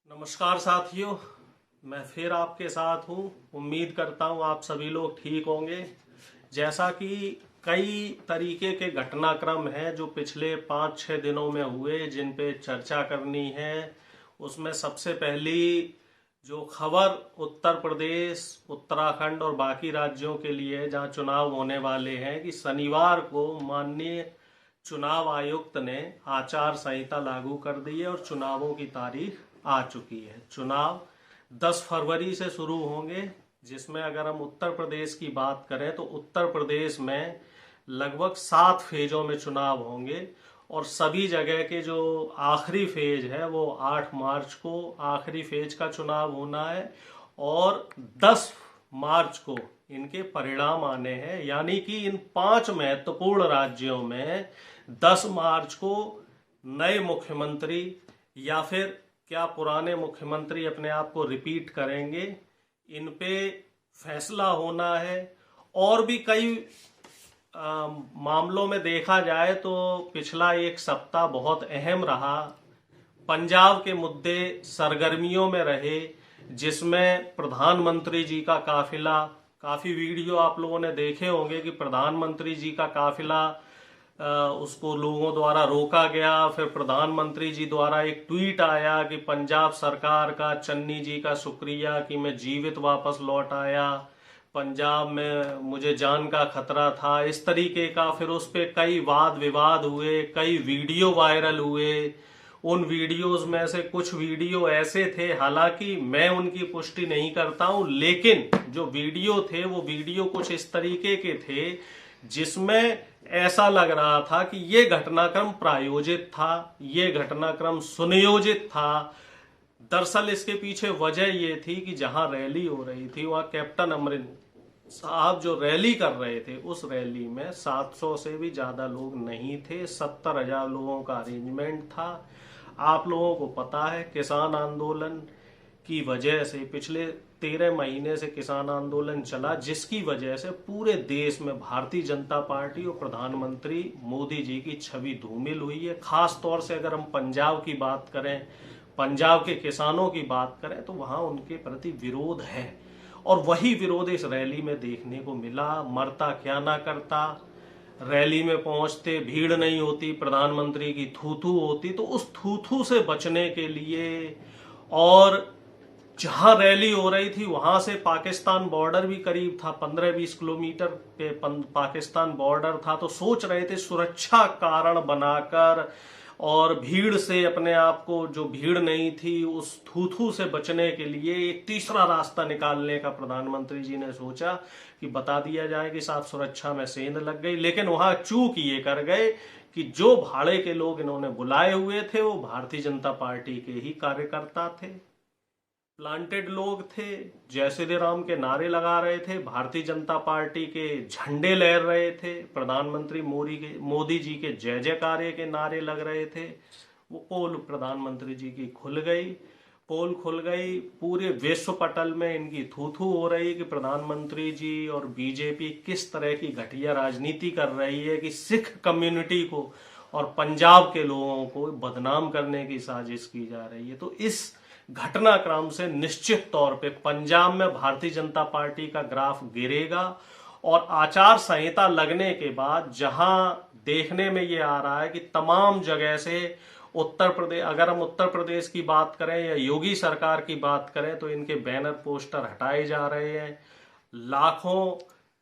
नमस्कार साथियों, मैं फिर आपके साथ हूँ। उम्मीद करता हूँ आप सभी लोग ठीक होंगे। जैसा कि कई तरीके के घटनाक्रम हैं जो पिछले 5-6 दिनों में हुए, जिन पे चर्चा करनी है। उसमें सबसे पहली जो खबर उत्तर प्रदेश, उत्तराखंड और बाकी राज्यों के लिए है जहाँ चुनाव होने वाले हैं, कि शनिवार को माननीय चुनाव आयुक्त ने आचार संहिता लागू कर दी है और चुनावों की तारीख आ चुकी है। चुनाव 10 फरवरी से शुरू होंगे, जिसमें अगर हम उत्तर प्रदेश की बात करें तो उत्तर प्रदेश में लगभग 7 फेजों में चुनाव होंगे और सभी जगह के जो आखिरी फेज है वो 8 मार्च को आखिरी फेज का चुनाव होना है और 10 मार्च को इनके परिणाम आने हैं। यानी कि इन 5 महत्वपूर्ण राज्यों में 10 मार्च को नए मुख्यमंत्री या फिर क्या पुराने मुख्यमंत्री अपने आप को रिपीट करेंगे, इन पे फैसला होना है। और भी कई मामलों में देखा जाए तो पिछला एक सप्ताह बहुत अहम रहा। पंजाब के मुद्दे सरगर्मियों में रहे, जिसमें प्रधानमंत्री जी का काफिला, काफी वीडियो आप लोगों ने देखे होंगे कि प्रधानमंत्री जी का काफिला उसको लोगों द्वारा रोका गया। फिर प्रधानमंत्री जी द्वारा एक ट्वीट आया कि पंजाब सरकार का, चन्नी जी का शुक्रिया कि मैं जीवित वापस लौट आया, पंजाब में मुझे जान का खतरा था, इस तरीके का। फिर उस पे कई वाद विवाद हुए, कई वीडियो वायरल हुए। उन वीडियोस में से कुछ वीडियो ऐसे थे, हालांकि मैं उनकी पुष्टि नहीं करता हूं, लेकिन जो वीडियो थे वो वीडियो कुछ इस तरीके के थे जिसमें ऐसा लग रहा था कि ये घटनाक्रम प्रायोजित था, ये घटनाक्रम सुनियोजित था। दरअसल इसके पीछे वजह ये थी कि जहां रैली हो रही थी वहां कैप्टन अमरिंदर साहब जो रैली कर रहे थे, उस रैली में 700 से भी ज्यादा लोग नहीं थे, 70,000 लोगों का अरेंजमेंट था। आप लोगों को पता है किसान आंदोलन की वजह से पिछले 13 महीने से किसान आंदोलन चला, जिसकी वजह से पूरे देश में भारतीय जनता पार्टी और प्रधानमंत्री मोदी जी की छवि धूमिल हुई है। खास तौर से अगर हम पंजाब की बात करें, पंजाब के किसानों की बात करें, तो वहां उनके प्रति विरोध है और वही विरोध इस रैली में देखने को मिला। मरता क्या ना करता, रैली में पहुंचते भीड़ नहीं होती, प्रधानमंत्री की थू थू होती। तो उस थू थू से बचने के लिए, और जहां रैली हो रही थी वहां से पाकिस्तान बॉर्डर भी करीब था, 15-20 किलोमीटर पे पाकिस्तान बॉर्डर था, तो सोच रहे थे सुरक्षा कारण बनाकर और भीड़ से अपने आप को, जो भीड़ नहीं थी उस थू से बचने के लिए एक तीसरा रास्ता निकालने का प्रधानमंत्री जी ने सोचा कि बता दिया जाए कि साथ सुरक्षा में सेंध लग गई। लेकिन वहां चूक ये कर गए कि जो भाड़े के लोग इन्होंने बुलाए हुए थे वो भारतीय जनता पार्टी के ही कार्यकर्ता थे, प्लांटेड लोग थे, जय श्री राम के नारे लगा रहे थे, भारतीय जनता पार्टी के झंडे लहर रहे थे, प्रधानमंत्री मोदी जी के जय जयकारे के नारे लग रहे थे। वो पोल प्रधानमंत्री जी की खुल गई, पोल खुल गई। पूरे विश्व पटल में इनकी थू थू हो रही कि प्रधानमंत्री जी और बीजेपी किस तरह की घटिया राजनीति कर रही है, कि सिख कम्युनिटी को और पंजाब के लोगों को बदनाम करने की साजिश की जा रही है। तो इस घटनाक्रम से निश्चित तौर पे पंजाब में भारतीय जनता पार्टी का ग्राफ गिरेगा और आचार संहिता लगने के बाद जहां देखने में ये आ रहा है कि तमाम जगह से उत्तर प्रदेश, अगर हम उत्तर प्रदेश की बात करें या योगी सरकार की बात करें, तो इनके बैनर पोस्टर हटाए जा रहे हैं। लाखों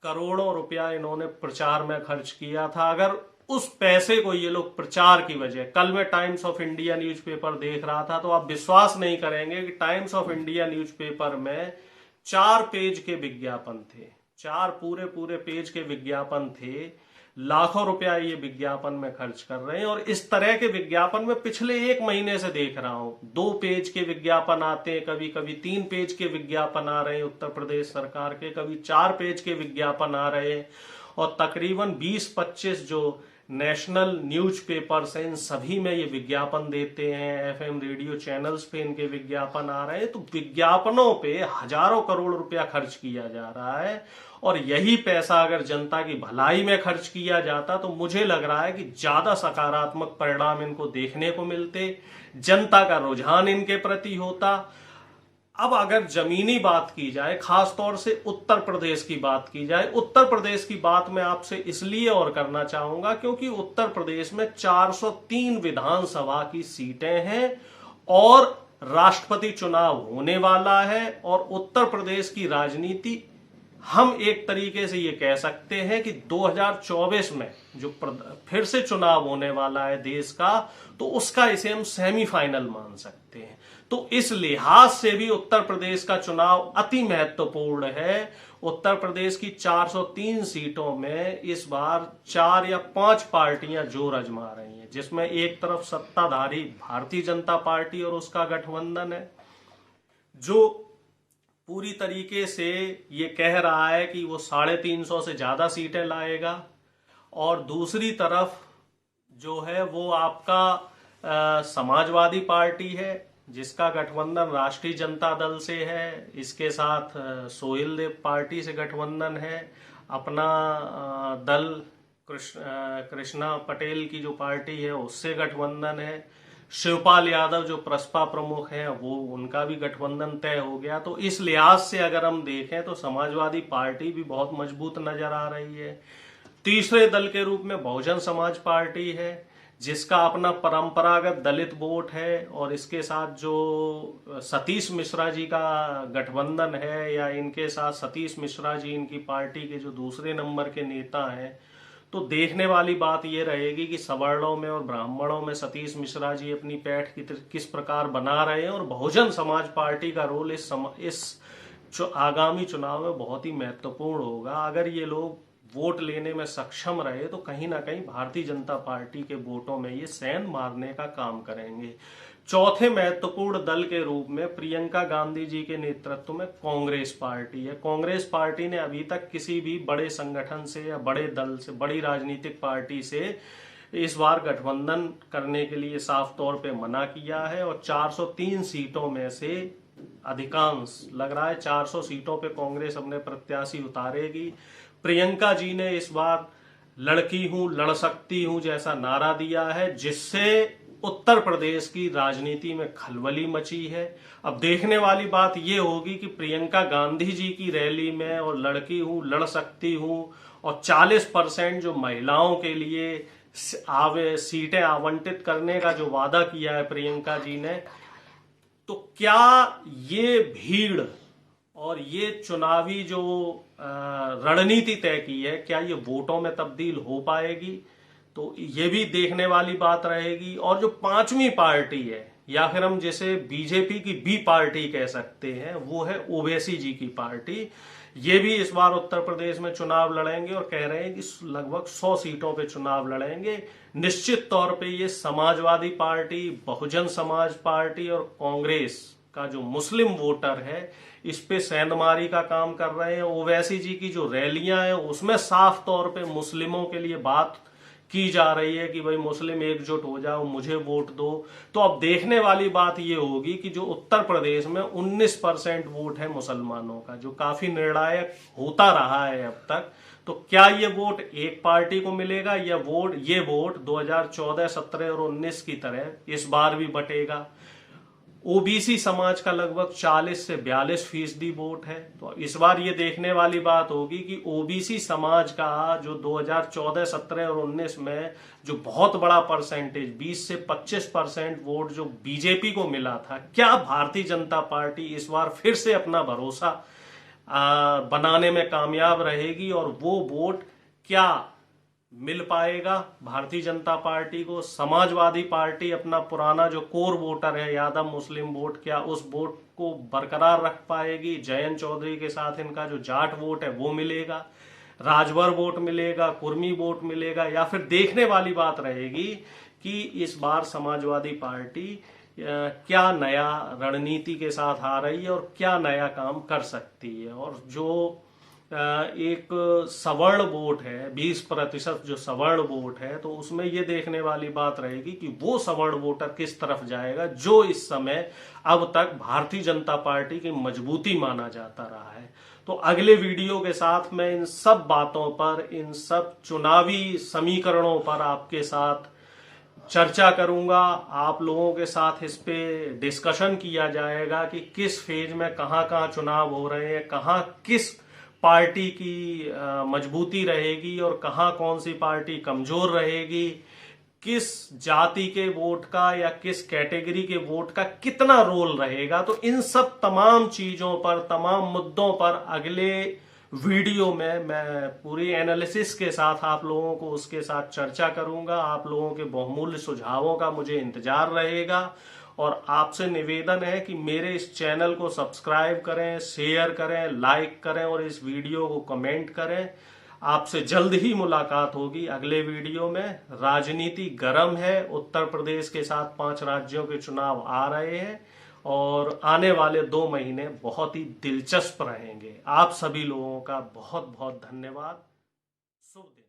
करोड़ों रुपया इन्होंने प्रचार में खर्च किया था। अगर उस पैसे को ये लोग प्रचार की वजह, कल मैं टाइम्स ऑफ इंडिया न्यूज़पेपर देख रहा था, तो आप विश्वास नहीं करेंगे कि टाइम्स ऑफ इंडिया न्यूज़पेपर में 4 पेज के विज्ञापन थे, 4 पूरे पेज के विज्ञापन थे। लाखों रुपया ये विज्ञापन में खर्च कर रहे हैं और इस तरह के विज्ञापन में पिछले 1 महीने से देख रहा हूं। 2 पेज के विज्ञापन आते हैं, कभी कभी 3 पेज के विज्ञापन आ रहे हैं उत्तर प्रदेश सरकार के, कभी 4 पेज के विज्ञापन आ रहे हैं और तकरीबन 20-25 जो नेशनल न्यूज़पेपर्स हैं, इन सभी में ये विज्ञापन देते हैं, एफएम रेडियो चैनल्स पे इनके विज्ञापन आ रहे हैं। तो विज्ञापनों पे हजारों करोड़ रुपया खर्च किया जा रहा है, और यही पैसा अगर जनता की भलाई में खर्च किया जाता तो मुझे लग रहा है कि ज्यादा सकारात्मक परिणाम इनको देखने को मिलते, जनता का रुझान इनके प्रति होता। अब अगर जमीनी बात की जाए, खास तौर से उत्तर प्रदेश की बात की जाए, उत्तर प्रदेश की बात मैं आपसे इसलिए और करना चाहूंगा क्योंकि उत्तर प्रदेश में 403 विधानसभा की सीटें हैं और राष्ट्रपति चुनाव होने वाला है। और उत्तर प्रदेश की राजनीति, हम एक तरीके से ये कह सकते हैं कि 2024 में जो फिर से चुनाव होने वाला है देश का, तो उसका इसे हम सेमीफाइनल मान सकते हैं। तो इस लिहाज से भी उत्तर प्रदेश का चुनाव अति महत्वपूर्ण है। उत्तर प्रदेश की 403 सीटों में इस बार 4 या 5 पार्टियां जोर आजमा रही हैं, जिसमें एक तरफ सत्ताधारी भारतीय जनता पार्टी और उसका गठबंधन है, जो पूरी तरीके से ये कह रहा है कि वो 350 से ज्यादा सीटें लाएगा। और दूसरी तरफ जो है वो आपका समाजवादी पार्टी है, जिसका गठबंधन राष्ट्रीय जनता दल से है, इसके साथ सोहेल देव पार्टी से गठबंधन है, अपना दल कृष्णा पटेल की जो पार्टी है उससे गठबंधन है, शिवपाल यादव जो प्रसपा प्रमुख हैं वो उनका भी गठबंधन तय हो गया। तो इस लिहाज से अगर हम देखें तो समाजवादी पार्टी भी बहुत मजबूत नजर आ रही है। तीसरे दल के रूप में बहुजन समाज पार्टी है, जिसका अपना परंपरागत दलित वोट है, और इसके साथ जो सतीश मिश्रा जी का गठबंधन है, या इनके साथ सतीश मिश्रा जी इनकी पार्टी के जो दूसरे नंबर के नेता हैं। तो देखने वाली बात यह रहेगी कि सवर्णों में और ब्राह्मणों में सतीश मिश्रा जी अपनी पैठ किस प्रकार बना रहे हैं, और बहुजन समाज पार्टी का रोल इस आगामी चुनाव में बहुत ही महत्वपूर्ण होगा। अगर ये लोग वोट लेने में सक्षम रहे तो कहीं ना कहीं भारतीय जनता पार्टी के वोटों में ये सेंध मारने का काम करेंगे। चौथे महत्वपूर्ण दल के रूप में प्रियंका गांधी जी के नेतृत्व में कांग्रेस पार्टी है। कांग्रेस पार्टी ने अभी तक किसी भी बड़े संगठन से या बड़े दल से, बड़ी राजनीतिक पार्टी से इस बार गठबंधन करने के लिए साफ तौर पे मना किया है, और 403 सीटों में से अधिकांश लग रहा है 400 सीटों पे कांग्रेस अपने प्रत्याशी उतारेगी। प्रियंका जी ने इस बार लड़की हूं, लड़ सकती हूं जैसा नारा दिया है, जिससे उत्तर प्रदेश की राजनीति में खलबली मची है। अब देखने वाली बात यह होगी कि प्रियंका गांधी जी की रैली में और लड़की हूं, लड़ सकती हूं, और 40% जो महिलाओं के लिए सीटें आवंटित करने का जो वादा किया है प्रियंका जी ने, तो क्या ये भीड़ और ये चुनावी जो रणनीति तय की है, क्या ये वोटों में तब्दील हो पाएगी? तो ये भी देखने वाली बात रहेगी। और जो पांचवी पार्टी है, या फिर हम जैसे बीजेपी की बी पार्टी कह सकते हैं, वो है ओवैसी जी की पार्टी। ये भी इस बार उत्तर प्रदेश में चुनाव लड़ेंगे और कह रहे हैं कि लगभग 100 सीटों पे चुनाव लड़ेंगे। निश्चित तौर पे ये समाजवादी पार्टी, बहुजन समाज पार्टी और कांग्रेस का जो मुस्लिम वोटर है, इस पे सेंधमारी का काम कर रहे हैं। ओवैसी जी की जो रैलियां हैं उसमें साफ तौर पे मुस्लिमों के लिए बात की जा रही है कि भाई मुस्लिम एकजुट हो जाओ, मुझे वोट दो। तो अब देखने वाली बात यह होगी कि जो उत्तर प्रदेश में 19% वोट है मुसलमानों का, जो काफी निर्णायक होता रहा है अब तक, तो क्या ये वोट एक पार्टी को मिलेगा, या ये वोट 2014, 17 और 19 की तरह इस बार भी बटेगा? ओबीसी समाज का लगभग 40 से 42% वोट है। तो इस बार ये देखने वाली बात होगी कि ओबीसी समाज का जो 2014, 17 और 19 में जो बहुत बड़ा परसेंटेज 20 से 25% वोट जो बीजेपी को मिला था, क्या भारतीय जनता पार्टी इस बार फिर से अपना भरोसा बनाने में कामयाब रहेगी, और वो वोट क्या मिल पाएगा भारतीय जनता पार्टी को? समाजवादी पार्टी अपना पुराना जो कोर वोटर है, यादव मुस्लिम वोट, क्या उस वोट को बरकरार रख पाएगी? जयंत चौधरी के साथ इनका जो जाट वोट है वो मिलेगा, राजभर वोट मिलेगा, कुर्मी वोट मिलेगा, या फिर देखने वाली बात रहेगी कि इस बार समाजवादी पार्टी क्या नया रणनीति के साथ आ रही है और क्या नया काम कर सकती है। और जो एक सवर्ण वोट है, 20% जो सवर्ण वोट है, तो उसमें ये देखने वाली बात रहेगी कि वो सवर्ण वोटर किस तरफ जाएगा जो इस समय अब तक भारतीय जनता पार्टी की मजबूती माना जाता रहा है। तो अगले वीडियो के साथ मैं इन सब बातों पर, इन सब चुनावी समीकरणों पर आपके साथ चर्चा करूंगा। आप लोगों के साथ इस पे डिस्कशन किया जाएगा कि किस फेज में कहां कहां चुनाव हो रहे हैं, कहां किस पार्टी की मजबूती रहेगी और कहां कौन सी पार्टी कमजोर रहेगी, किस जाति के वोट का या किस कैटेगरी के वोट का कितना रोल रहेगा। तो इन सब तमाम चीजों पर, तमाम मुद्दों पर अगले वीडियो में मैं पूरी एनालिसिस के साथ आप लोगों को उसके साथ चर्चा करूंगा। आप लोगों के बहुमूल्य सुझावों का मुझे इंतजार रहेगा और आपसे निवेदन है कि मेरे इस चैनल को सब्सक्राइब करें, शेयर करें, लाइक करें और इस वीडियो को कमेंट करें। आपसे जल्द ही मुलाकात होगी अगले वीडियो में। राजनीति गर्म है, उत्तर प्रदेश के साथ 5 राज्यों के चुनाव आ रहे हैं और आने वाले 2 महीने बहुत ही दिलचस्प रहेंगे। आप सभी लोगों का बहुत बहुत धन्यवाद। शुभ दिन।